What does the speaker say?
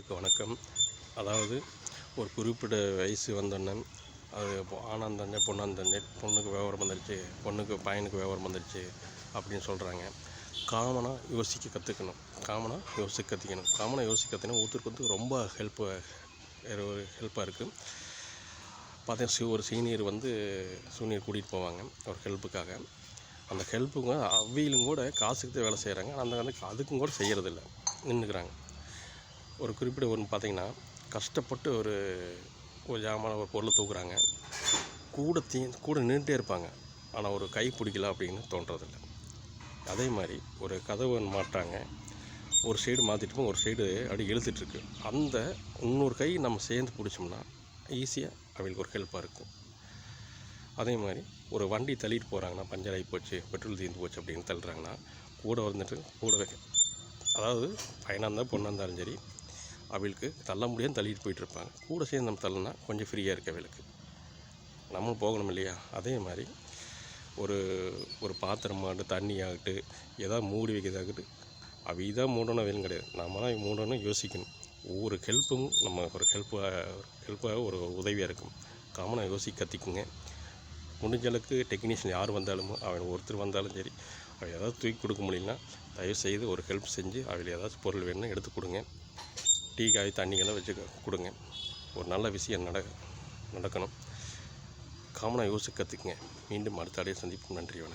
அனைவருக்கும் வணக்கம். அதாவது ஒரு குறிப்பிட்ட வயசு வந்தோடனே அது ஆணாந்தஞ்சை பொண்ணாந்தஞ்சை, பொண்ணுக்கு விவரம் வந்துடுச்சு, பையனுக்கு விவரம் வந்துடுச்சு அப்படின்னு சொல்கிறாங்க. காமனாக யோசிக்க கற்றுக்கணும். காமனாக யோசிக்க ஒருத்தருக்கு ரொம்ப ஹெல்ப்பாக இருக்குது. பார்த்தா ஒரு சீனியர் கூட்டிகிட்டு போவாங்க ஒரு ஹெல்ப்புக்காக. அந்த ஹெல்ப்புங்க அவியிலும் கூட காசுக்கு வேலை செய்கிறாங்க. அதுக்கும் கூட செய்கிறதில்ல, நின்றுக்கிறாங்க. ஒரு குறிப்பிட்ட ஒன்று பார்த்திங்கன்னா, கஷ்டப்பட்டு ஒரு ஜாமான ஒரு பொருளை தூக்குறாங்க. கூட நின்றுட்டே இருப்பாங்க, ஆனால் ஒரு கை பிடிக்கல அப்படின்னு தோன்றதில்லை. அதே மாதிரி ஒரு கதவை மாட்டுறாங்க, ஒரு சைடு மாற்றிட்டு ஒரு சைடு அப்படி இழுத்துட்ருக்கு. அந்த இன்னொரு கை நம்ம சேர்ந்து பிடிச்சோம்னா ஈஸியாக அவங்களுக்கு ஒரு ஹெல்ப்பாக இருக்கும். அதே மாதிரி ஒரு வண்டி தள்ளிட்டு போகிறாங்கன்னா, பஞ்சர் ஆகி போச்சு, பெட்ரோல் தீர்ந்து போச்சு அப்படின்னு தள்ளுறாங்கன்னா, கூடவே அதாவது பையனாக இருந்தால் பொண்ணாக இருந்தாலும் சரி, அவளுக்கு தள்ள முடியாது தள்ளிட்டு போயிட்டுருப்பாங்க. கூட சேர்ந்து நம்ம தள்ளுனா கொஞ்சம் ஃப்ரீயாக இருக்குது அவளுக்கு, நம்ம போகணும் இல்லையா? அதே மாதிரி ஒரு பாத்திரமாகட்டும், தண்ணி ஆகட்டு, ஏதாவது மூடி வைக்கிறதாகட்டும், இதாக மூடணும் அவளும் கிடையாது, நம்ம தான் மூடணும் யோசிக்கணும். ஒவ்வொரு ஹெல்ப்பும் நம்ம ஒரு ஹெல்ப்பாக ஒரு உதவியாக இருக்கும். காமனாக யோசிக்க கற்றுக்குங்க. முடிஞ்ச அளவுக்கு டெக்னீஷியன் யார் வந்தாலும், அவன் ஒருத்தர் வந்தாலும் சரி, அவள் ஏதாவது தூக்கி கொடுக்க முடியலன்னா தயவுசெய்து ஒரு ஹெல்ப் செஞ்சு அவளுக்கு ஏதாச்சும் பொருள் வேணும்னா எடுத்து கொடுங்க. டீ காய் தண்ணியெல்லாம் வச்சு கொடுங்க. ஒரு நல்ல விஷயம் நடக்கணும். காமனாக யோசிக்க கற்றுக்குங்க. மீண்டும் அடுத்த அடையை சந்திப்போம். நன்றி, வணக்கம்.